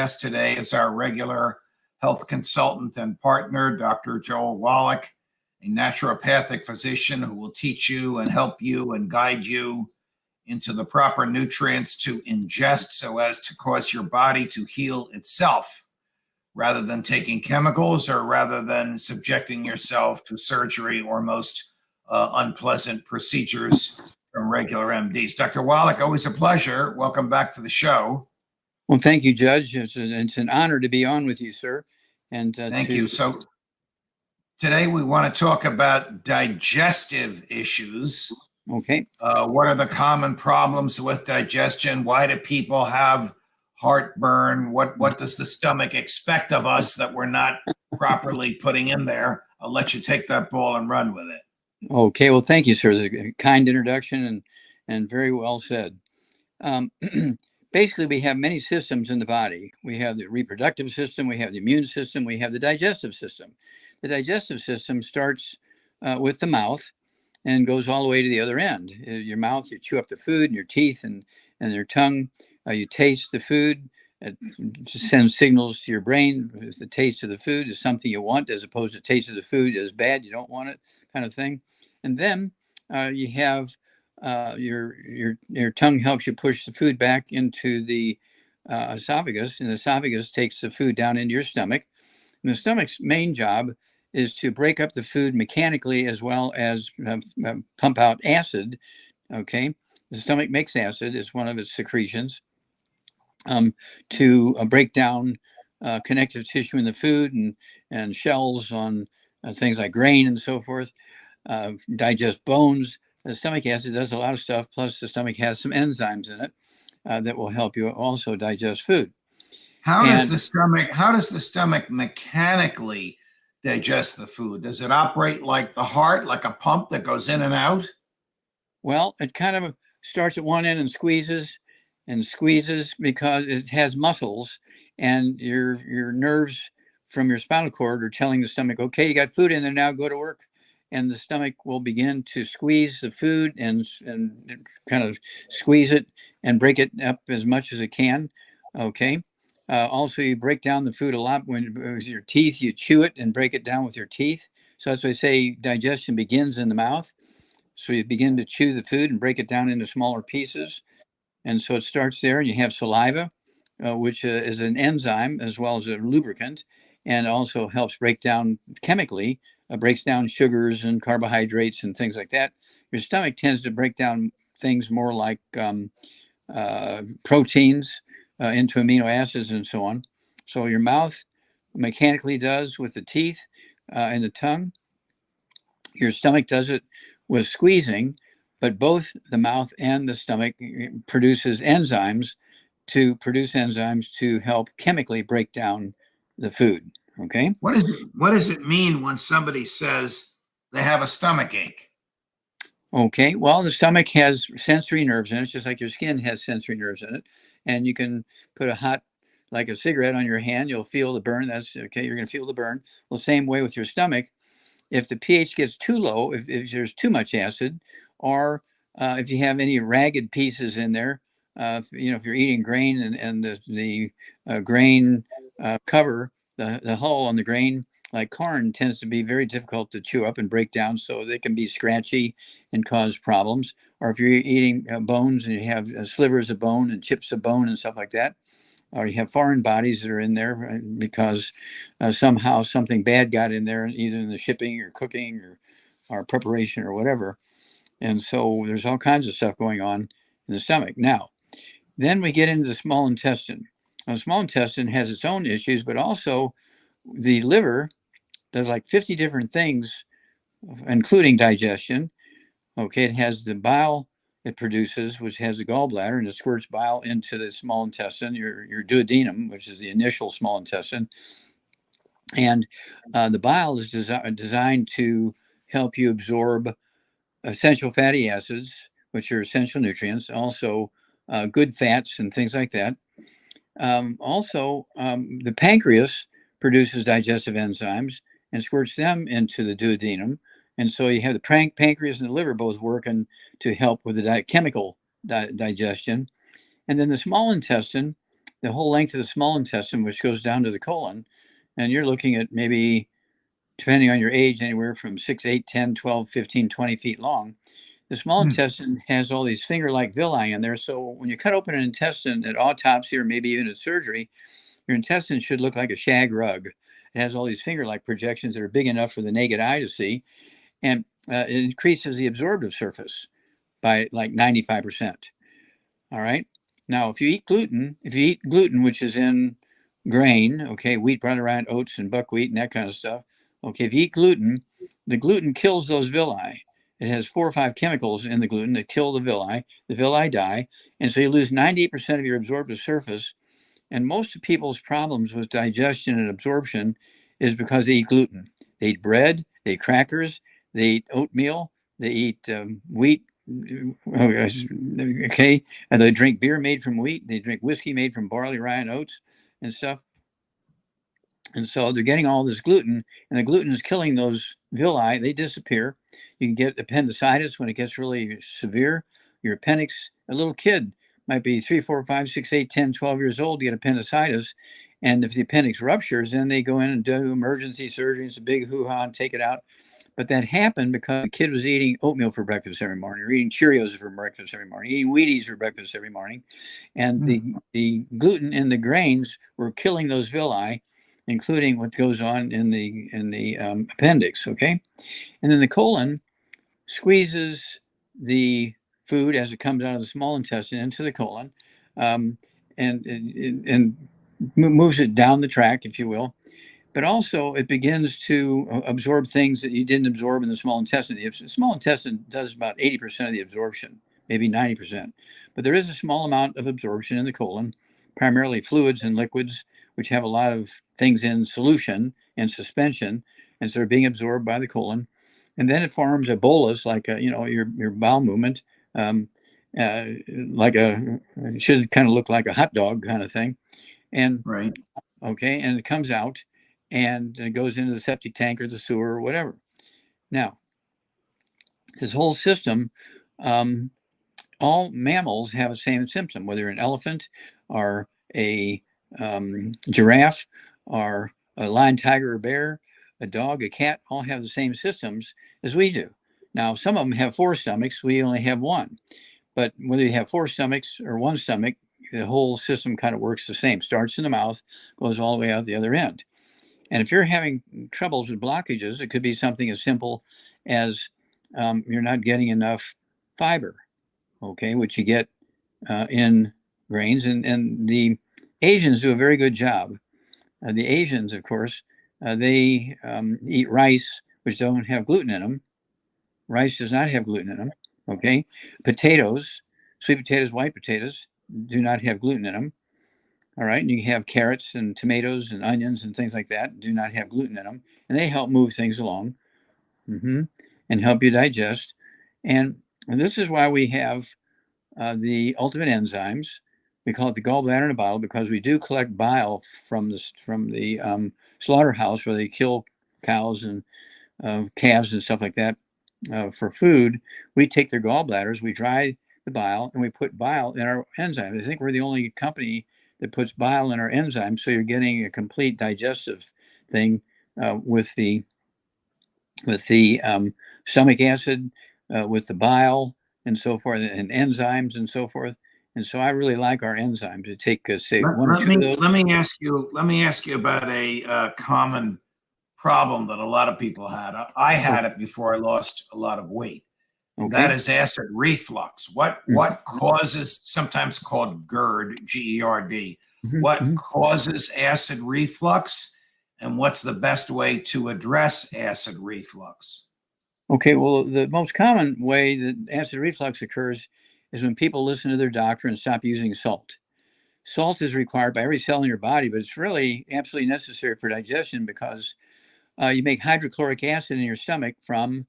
guest today is our regular health consultant and partner, Dr. Joel Wallach, a naturopathic physician who will teach you and help you and guide you into the proper nutrients to ingest so as to cause your body to heal itself, rather than taking chemicals or rather than subjecting yourself to surgery or most unpleasant procedures from regular MDs. Dr. Wallach, always a pleasure. Welcome back to the show. Well, thank you, Judge. It's an honor to be on with you, sir. And thank you. So today we want to talk about digestive issues. Okay. What are the common problems with digestion? Why do people have heartburn? What does the stomach expect of us that we're not properly putting in there? I'll let you take that ball and run with it. Okay. Well, thank you, sir. It's a kind introduction and very well said. Basically, we have many systems in the body. We have the reproductive system, we have the immune system, we have the digestive system. The digestive system starts with the mouth and goes all the way to the other end. Your mouth, you chew up the food, and your teeth and your tongue, you taste the food. It sends signals to your brain. If the taste of the food is something you want, as opposed to taste of the food is bad, you don't want it, kind of thing. And then you have your tongue helps you push the food back into the esophagus, and the esophagus takes the food down into your stomach. And the stomach's main job is to break up the food mechanically as well as pump out acid. Okay, the stomach makes acid; it's one of its secretions to break down connective tissue in the food and shells on things like grain and so forth. Digest bones. The stomach acid does a lot of stuff, plus the stomach has some enzymes in it that will help you also digest food. How does the stomach mechanically digest the food? Does it operate like the heart, like a pump that goes in and out? Well, it kind of starts at one end and squeezes because it has muscles, and your nerves from your spinal cord are telling the stomach, okay, you got food in there now, go to work. And the stomach will begin to squeeze the food and kind of squeeze it and break it up as much as it can. Okay. Also, you break down the food a lot with your teeth. You chew it and break it down with your teeth. So that's why I say digestion begins in the mouth. So you begin to chew the food and break it down into smaller pieces. And so it starts there, and you have saliva, which is an enzyme as well as a lubricant, and also helps break down chemically. Breaks down sugars and carbohydrates and things like that. Your stomach tends to break down things more like proteins into amino acids and so on. So your mouth mechanically does with the teeth and the tongue. Your stomach does it with squeezing, but both the mouth and the stomach produces enzymes to help chemically break down the food. Okay. What does it mean when somebody says they have a stomach ache? Okay. Well, the stomach has sensory nerves in it, just like your skin has sensory nerves in it. And you can put like a cigarette on your hand, you'll feel the burn. That's okay. You're going to feel the burn. Well, same way with your stomach. If the pH gets too low, if there's too much acid, or if you have any ragged pieces in there, if you're eating grain and the grain cover, the hull on the grain, like corn, tends to be very difficult to chew up and break down, so they can be scratchy and cause problems. Or if you're eating bones and you have slivers of bone and chips of bone and stuff like that, or you have foreign bodies that are in there because somehow something bad got in there, either in the shipping or cooking or preparation or whatever. And so there's all kinds of stuff going on in the stomach. Now, then we get into the small intestine. Now, the small intestine has its own issues, but also the liver does like 50 different things, including digestion. Okay, it has the bile it produces, which has the gallbladder, and it squirts bile into the small intestine, your duodenum, which is the initial small intestine. And the bile is designed to help you absorb essential fatty acids, which are essential nutrients, also good fats and things like that. The pancreas produces digestive enzymes and squirts them into the duodenum. And so you have the pancreas and the liver both working to help with the chemical digestion. And then the small intestine the whole length of the small intestine, which goes down to the colon. And you're looking at maybe, depending on your age, anywhere from 6, 8, 10, 12, 15, 20 feet long. The small intestine has all these finger-like villi in there. So when you cut open an intestine at autopsy or maybe even at surgery, your intestine should look like a shag rug. It has all these finger-like projections that are big enough for the naked eye to see. And it increases the absorptive surface by like 95%. All right. Now, if you eat gluten, which is in grain, okay, wheat, brown rye, oats, and buckwheat, and that kind of stuff. Okay, if you eat gluten, the gluten kills those villi. It has 4 or 5 chemicals in the gluten that kill the villi. The villi die, and so you lose 98% of your absorptive surface. And most of people's problems with digestion and absorption is because they eat gluten. They eat bread, they eat crackers, they eat oatmeal, they eat wheat. Okay, and they drink beer made from wheat. They drink whiskey made from barley, rye, and oats and stuff. And so they're getting all this gluten, and the gluten is killing those villi. They disappear. You can get appendicitis when it gets really severe. Your appendix, a little kid might be 3, 4, 5, 6, 8, 10, 12 years old to get appendicitis. And if the appendix ruptures, then they go in and do emergency surgery. It's a big hoo-ha and take it out. But that happened because the kid was eating oatmeal for breakfast every morning, or eating Cheerios for breakfast every morning, eating Wheaties for breakfast every morning. And the gluten in the grains were killing those villi, including what goes on in the appendix. Okay, and then the colon squeezes the food as it comes out of the small intestine into the colon, and moves it down the tract, if you will. But also it begins to absorb things that you didn't absorb in the small intestine. The small intestine does about 80% of the absorption, maybe 90%. But there is a small amount of absorption in the colon, primarily fluids and liquids, which have a lot of things in solution and suspension, and so they're being absorbed by the colon. And then it forms a bolus, like your bowel movement, it should kind of look like a hot dog kind of thing. And Right. okay, and it comes out and it goes into the septic tank or the sewer or whatever. Now, this whole system, all mammals have the same symptom, whether an elephant or a giraffe or a lion, tiger, or bear, a dog, a cat, all have the same systems as we do. Now, some of them have 4 stomachs, we only have 1. But whether you have 4 stomachs or 1 stomach, the whole system kind of works the same. Starts in the mouth, goes all the way out the other end. And if you're having troubles with blockages, it could be something as simple as you're not getting enough fiber, okay, which you get in grains. And the Asians do a very good job. The Asians, of course, they eat rice, which don't have gluten in them. Rice does not have gluten in them, okay? Potatoes, sweet potatoes, white potatoes, do not have gluten in them. All right, and you have carrots and tomatoes and onions and things like that, do not have gluten in them, and they help move things along and help you digest. And this is why we have the ultimate enzymes. We call it the gallbladder in a bottle because we do collect bile from the slaughterhouse where they kill cows and calves and stuff like that for food. We take their gallbladders, we dry the bile, and we put bile in our enzymes. I think we're the only company that puts bile in our enzymes, so you're getting a complete digestive thing with the stomach acid, with the bile, and so forth, and enzymes and so forth. And so I really like our enzymes. To take say Let, 1 or let 2 of me those. let me ask you about a common problem that a lot of people had. I had it before I lost a lot of weight. Okay. That is acid reflux. What causes, sometimes called GERD, GERD, what causes acid reflux, and what's the best way to address acid reflux? Okay, well, the most common way that acid reflux occurs is when people listen to their doctor and stop using salt. Salt is required by every cell in your body, but it's really absolutely necessary for digestion because you make hydrochloric acid in your stomach from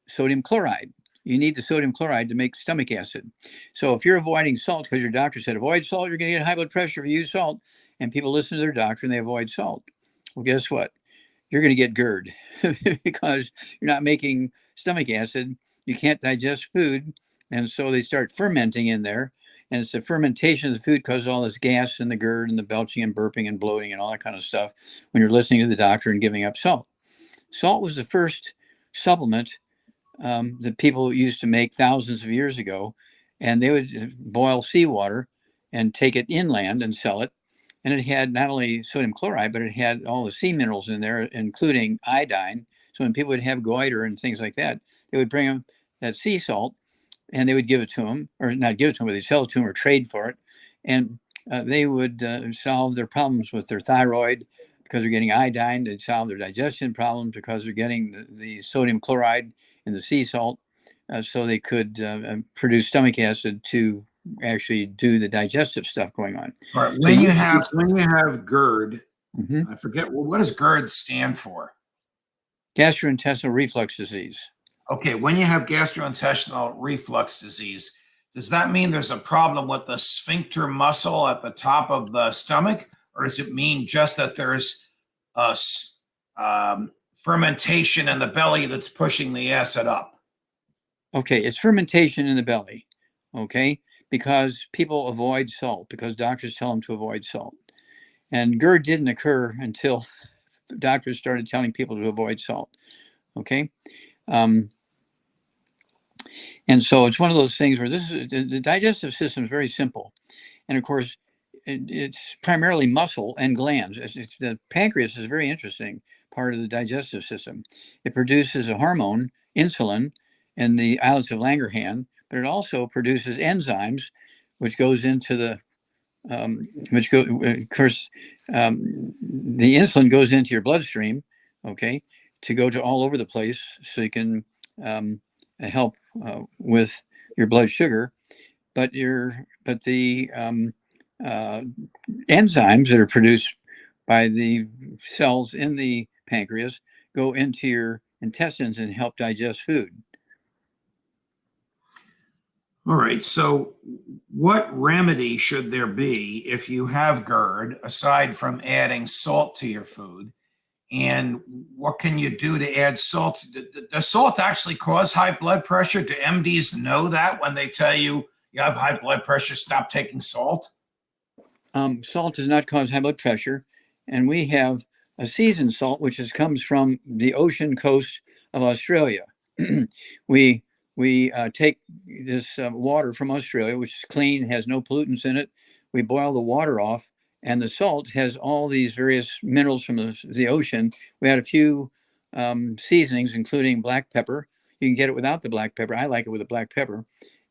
sodium chloride. You need the sodium chloride to make stomach acid. So if you're avoiding salt because your doctor said avoid salt, you're going to get high blood pressure if you use salt, and people listen to their doctor and they avoid salt. Well, guess what? You're going to get GERD because you're not making stomach acid. You can't digest food, and so they start fermenting in there, And it's the fermentation of the food causes all this gas and the GERD and the belching and burping and bloating and all that kind of stuff when you're listening to the doctor and giving up salt. Salt was the first supplement that people used to make thousands of years ago, and they would boil seawater and take it inland and sell it. And it had not only sodium chloride, but it had all the sea minerals in there, including iodine. So when people would have goiter and things like that, they would bring them that sea salt and they would give it to them, or not give it to them, but they'd sell it to them or trade for it. And they would solve their problems with their thyroid because they're getting iodine. They'd solve their digestion problems because they're getting the sodium chloride in the sea salt. So they could produce stomach acid to actually do the digestive stuff going on. All right. So When you have GERD, Mhm. I forget, well, what does GERD stand for? Gastrointestinal reflux disease. Okay, when you have gastrointestinal reflux disease, does that mean there's a problem with the sphincter muscle at the top of the stomach, or does it mean just that there's a fermentation in the belly that's pushing the acid up? Okay, it's fermentation in the belly, okay, because people avoid salt, because doctors tell them to avoid salt. And GERD didn't occur until doctors started telling people to avoid salt, okay? And so it's one of those things where the digestive system is very simple. And of course, it's primarily muscle and glands. The pancreas is a very interesting part of the digestive system. It produces a hormone, insulin, in the islets of Langerhans, but it also produces enzymes, which goes into the, of course, the insulin goes into your bloodstream, okay, to go to all over the place so you can help with your blood sugar, but the enzymes that are produced by the cells in the pancreas go into your intestines and help digest food. All right. So, what remedy should there be if you have GERD aside from adding salt to your food? And what can you do to add salt? Does salt actually cause high blood pressure? Do MDs know that when they tell you you have high blood pressure, stop taking salt? Salt does not cause high blood pressure, and we have a seasoned salt which comes from the ocean coast of Australia. we take this water from Australia, which is clean, has no pollutants in it. We boil the water off, and the salt has all these various minerals from the ocean. We had a few seasonings, including black pepper. You can get it without the black pepper. I like it with the black pepper.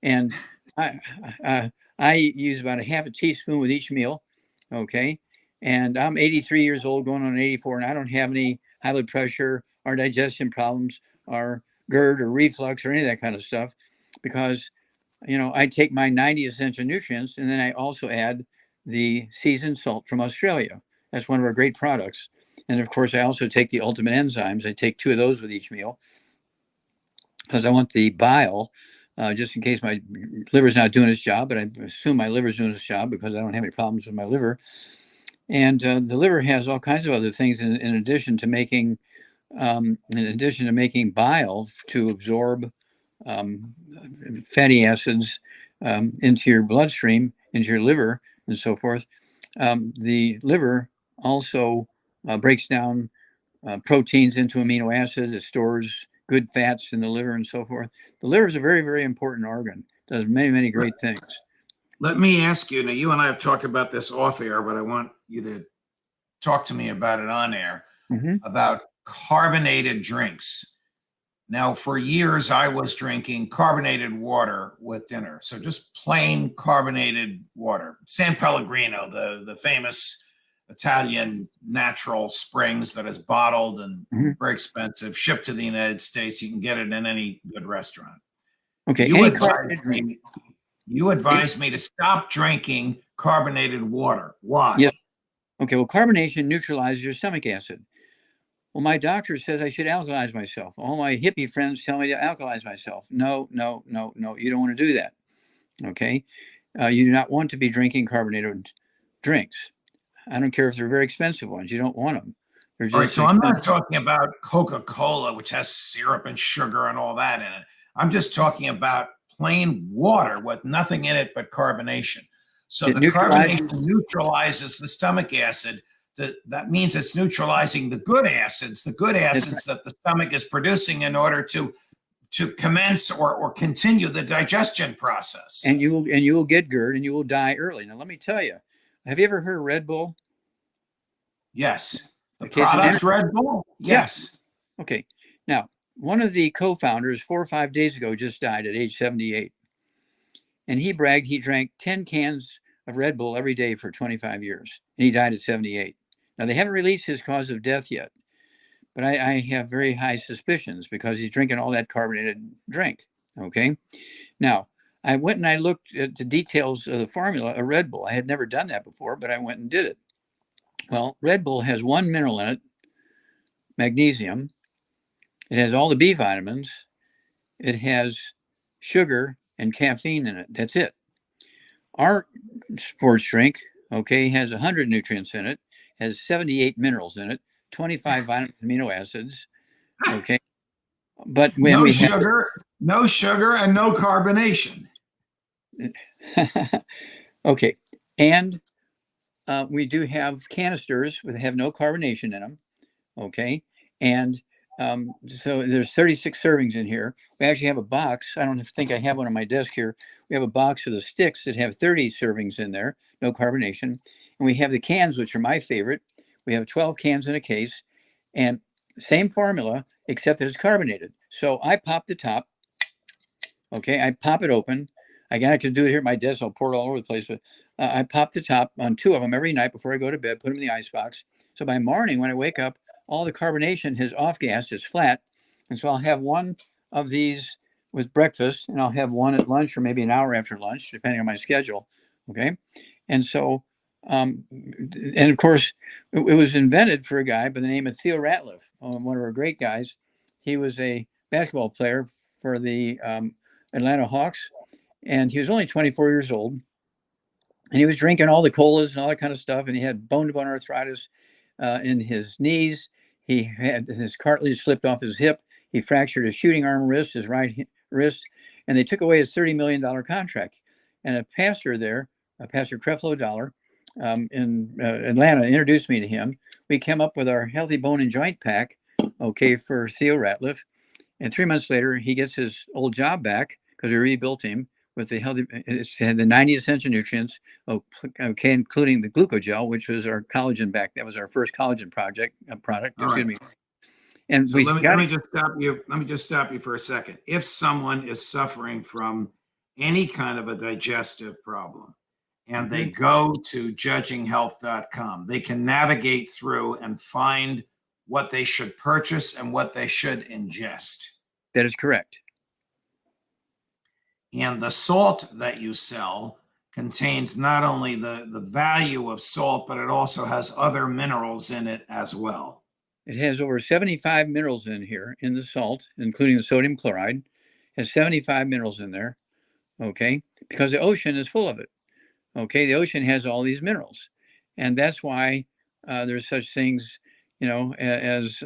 And I use about a half a teaspoon with each meal, okay? And I'm 83 years old, going on 84, and I don't have any high blood pressure or digestion problems or GERD or reflux or any of that kind of stuff because, I take my 90 essential nutrients and then I also add the seasoned salt from Australia. That's one of our great products. And of course, I also take the ultimate enzymes. I take 2 of those with each meal because I want the bile, just in case my liver's not doing its job, but I assume my liver's doing its job because I don't have any problems with my liver. And the liver has all kinds of other things in addition to making bile to absorb fatty acids into your bloodstream, into your liver, and so forth. The liver also breaks down proteins into amino acids. It stores good fats in the liver and so forth. The liver is a very, very important organ. It does many, many great things. Let me ask you, now you and I have talked about this off air, but I want you to talk to me about it on air, about carbonated drinks. Now, for years, I was drinking carbonated water with dinner. So just plain carbonated water. San Pellegrino, the famous Italian natural springs that is bottled and very expensive, shipped to the United States. You can get it in any good restaurant. Okay. You advised me to stop drinking carbonated water. Why? Yes. Okay. Well, carbonation neutralizes your stomach acid. Well, my doctor says I should alkalize myself. All my hippie friends tell me to alkalize myself. No. You don't want to do that. Okay. You do not want to be drinking carbonated drinks. I don't care if they're very expensive ones. You don't want them. All right. So I'm not talking about Coca-Cola, which has syrup and sugar and all that in it. I'm just talking about plain water with nothing in it but carbonation. So It the carbonation neutralizes the stomach acid. That means it's neutralizing the good acids that the stomach is producing in order to commence or continue the digestion process. And you will get GERD and you will die early. Now, let me tell you, have you ever heard of Red Bull? Yes. The Okay, product Red Bull? Yes. Yeah. Okay. Now, one of the co-founders 4 or 5 days ago just died at age 78. And he bragged he drank 10 cans of Red Bull every day for 25 years. And he died at 78. Now, they haven't released his cause of death yet. But I have very high suspicions because he's drinking all that carbonated drink. Okay. Now, I went and I looked at the details of the formula of Red Bull. I had never done that before, but I went and did it. Well, Red Bull has one mineral in it, magnesium. It has all the B vitamins. It has sugar and caffeine in it. That's it. Our sports drink, okay, has 100 nutrients in it, has 78 minerals in it, 25 vitamin amino acids. Okay. But when no sugar and no carbonation. Okay. And we do have canisters that have no carbonation in them. Okay. And so there's 36 servings in here. We actually have a box. I don't think I have one on my desk here. We have a box of the sticks that have 30 servings in there, no carbonation. And we have the cans, which are my favorite. We have 12 cans in a case, and same formula, except that it's carbonated. So I pop the top. Okay, I pop it open. I can do it here at my desk. I'll pour it all over the place. But I pop the top on 2 of them every night before I go to bed, put them in the icebox. So by morning, when I wake up, all the carbonation has off-gassed. It's flat. And so I'll have one of these with breakfast, and I'll have one at lunch or maybe an hour after lunch, depending on my schedule. Okay. And so, and of course, it was invented for a guy by the name of Theo Ratliff, one of our great guys. He was a basketball player for the Atlanta Hawks, and he was only 24 years old. And he was drinking all the colas and all that kind of stuff, and he had bone-to-bone arthritis in his knees. He had his cartilage slipped off his hip. He fractured his shooting arm wrist, his right wrist, and they took away his $30 million contract. And a pastor there, Pastor Creflo Dollar, in Atlanta, introduced me to him. We came up with our Healthy Bone and Joint Pack, okay, for Theo Ratliff. And 3 months later, he gets his old job back because we rebuilt him with the healthy. It had the 90 essential nutrients, okay, including the glucogel, which was our collagen back. That was our first collagen product. Excuse me. And so let me just stop you. Let me just stop you for a second. If someone is suffering from any kind of a digestive problem, and they go to judginghealth.com, they can navigate through and find what they should purchase and what they should ingest. That is correct. And the salt that you sell contains not only the value of salt, but it also has other minerals in it as well. It has over 75 minerals in here in the salt, including the sodium chloride. It has 75 minerals in there, okay, because the ocean is full of it. Okay, the ocean has all these minerals, and that's why there's such things, as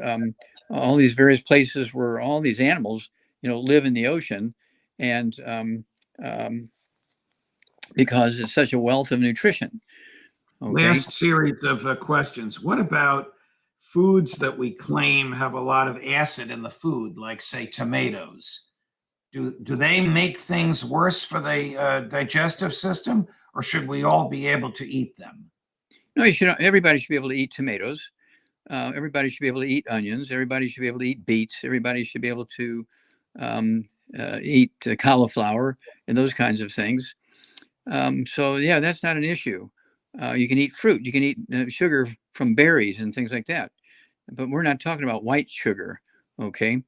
all these various places where all these animals, live in the ocean, and because it's such a wealth of nutrition. Okay? Last series of questions. What about foods that we claim have a lot of acid in the food, like say tomatoes? Do they make things worse for the digestive system, or should we all be able to eat them? No, everybody should be able to eat tomatoes. Everybody should be able to eat onions. Everybody should be able to eat beets. Everybody should be able to eat cauliflower and those kinds of things. So yeah, that's not an issue. You can eat fruit. You can eat sugar from berries and things like that. But we're not talking about white sugar, okay?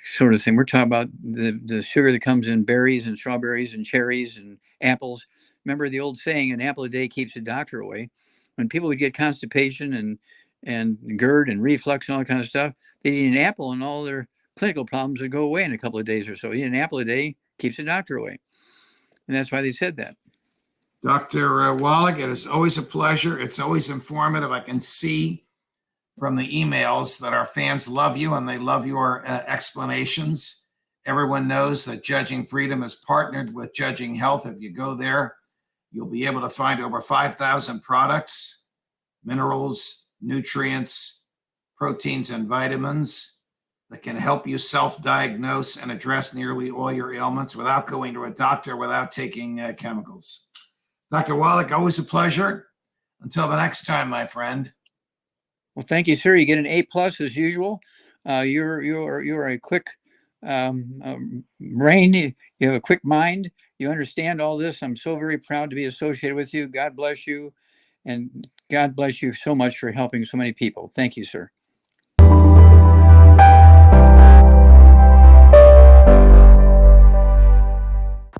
Sort of thing. We're talking about the sugar that comes in berries and strawberries and cherries and apples. Remember the old saying, an apple a day keeps the doctor away. When people would get constipation and GERD and reflux and all that kind of stuff, they'd eat an apple and all their clinical problems would go away in a couple of days or so. Eat an apple a day keeps the doctor away. And that's why they said that. Dr. Wallach, it is always a pleasure. It's always informative. I can see from the emails that our fans love you and they love your explanations. Everyone knows that Judging Freedom is partnered with Judging Health. If you go there, you'll be able to find over 5,000 products, minerals, nutrients, proteins, and vitamins that can help you self-diagnose and address nearly all your ailments without going to a doctor, without taking chemicals. Dr. Wallach, always a pleasure. Until the next time, my friend. Well, thank you, sir. You get an A+ as usual. You're a quick brain. You have a quick mind. You understand all this. I'm so very proud to be associated with you. God bless you. And God bless you so much for helping so many people. Thank you, sir.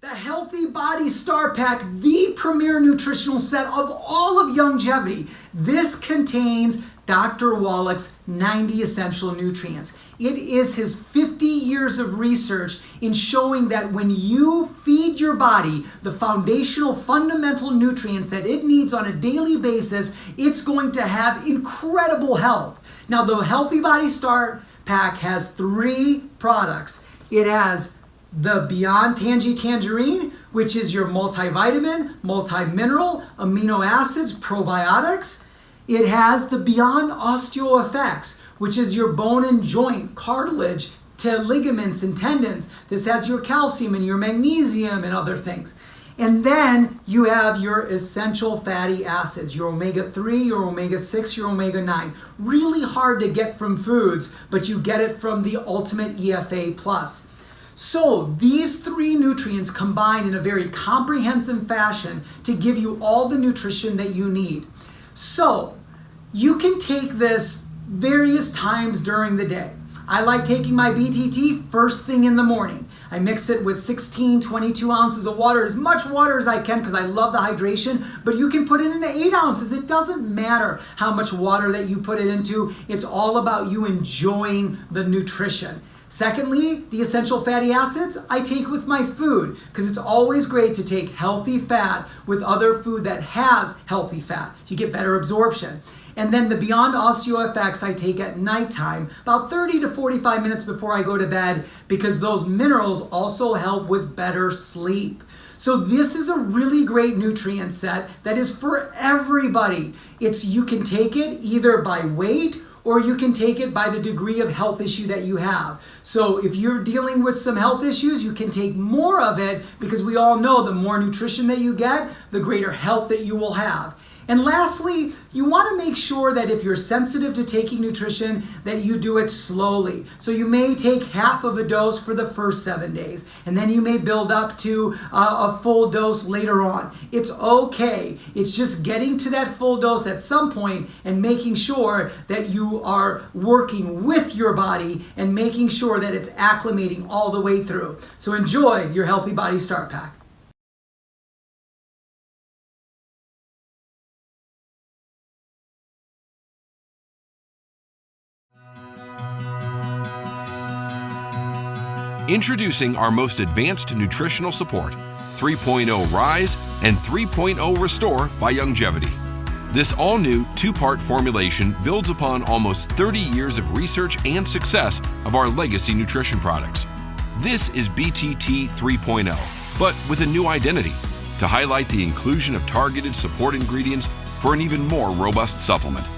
The Healthy Body Star Pack, the premier nutritional set of all of Youngevity. This contains Dr. Wallach's 90 essential nutrients. It is his 50 years of research in showing that when you feed your body the foundational fundamental nutrients that it needs on a daily basis, it's going to have incredible health. Now, the Healthy Body Star Pack has 3 products. It has the Beyond Tangerine, which is your multivitamin, multi-mineral, amino acids, probiotics. It has the Beyond Osteo Effects, which is your bone and joint, cartilage, to ligaments and tendons. This has your calcium and your magnesium and other things. And then you have your essential fatty acids, your omega-3, your omega-6, your omega-9. Really hard to get from foods, but you get it from the Ultimate EFA+. So these 3 nutrients combine in a very comprehensive fashion to give you all the nutrition that you need. So you can take this various times during the day. I like taking my BTT first thing in the morning. I mix it with 16, 22 ounces of water, as much water as I can because I love the hydration, but you can put it into 8 ounces. It doesn't matter how much water that you put it into. It's all about you enjoying the nutrition. Secondly, the essential fatty acids I take with my food because it's always great to take healthy fat with other food that has healthy fat. You get better absorption. And then the Beyond Osteo Effects I take at nighttime, about 30 to 45 minutes before I go to bed, because those minerals also help with better sleep. So this is a really great nutrient set that is for everybody. You can take it either by weight or you can take it by the degree of health issue that you have. So if you're dealing with some health issues, you can take more of it because we all know the more nutrition that you get, the greater health that you will have. And lastly, you want to make sure that if you're sensitive to taking nutrition, that you do it slowly. So you may take half of a dose for the first 7 days, and then you may build up to a full dose later on. It's okay. It's just getting to that full dose at some point and making sure that you are working with your body and making sure that it's acclimating all the way through. So enjoy your Healthy Body Start Pack. Introducing our most advanced nutritional support, 3.0 Rise and 3.0 Restore by Youngevity. This all-new 2-part formulation builds upon almost 30 years of research and success of our legacy nutrition products. This is BTT 3.0, but with a new identity, to highlight the inclusion of targeted support ingredients for an even more robust supplement.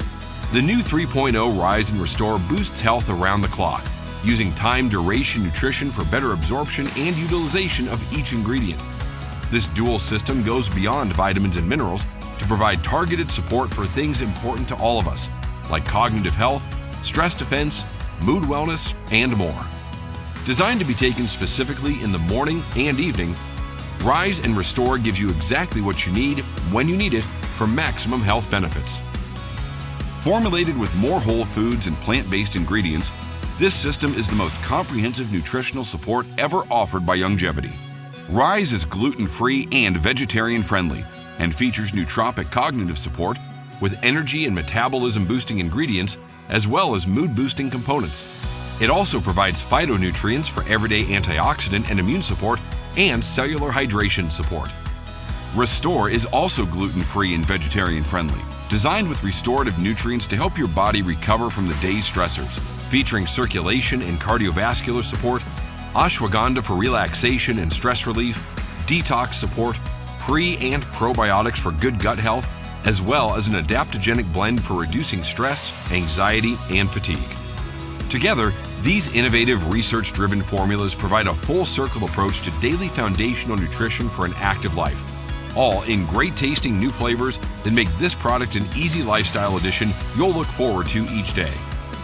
The new 3.0 Rise and Restore boosts health around the clock, using time-duration nutrition for better absorption and utilization of each ingredient. This dual system goes beyond vitamins and minerals to provide targeted support for things important to all of us, like cognitive health, stress defense, mood wellness, and more. Designed to be taken specifically in the morning and evening, Rise and Restore gives you exactly what you need when you need it for maximum health benefits. Formulated with more whole foods and plant-based ingredients, this system is the most comprehensive nutritional support ever offered by Youngevity. Rise is gluten-free and vegetarian-friendly and features nootropic cognitive support with energy and metabolism-boosting ingredients as well as mood-boosting components. It also provides phytonutrients for everyday antioxidant and immune support and cellular hydration support. Restore is also gluten-free and vegetarian-friendly, designed with restorative nutrients to help your body recover from the day's stressors, featuring circulation and cardiovascular support, ashwagandha for relaxation and stress relief, detox support, pre- and probiotics for good gut health, as well as an adaptogenic blend for reducing stress, anxiety, and fatigue. Together, these innovative research-driven formulas provide a full-circle approach to daily foundational nutrition for an active life, all in great-tasting new flavors that make this product an easy lifestyle addition you'll look forward to each day,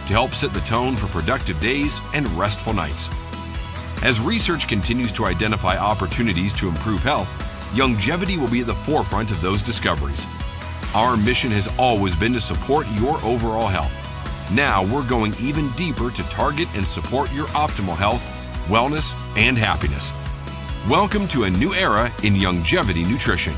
to help set the tone for productive days and restful nights. As research continues to identify opportunities to improve health, Youngevity will be at the forefront of those discoveries. Our mission has always been to support your overall health. Now we're going even deeper to target and support your optimal health, wellness, and happiness. Welcome to a new era in Youngevity nutrition.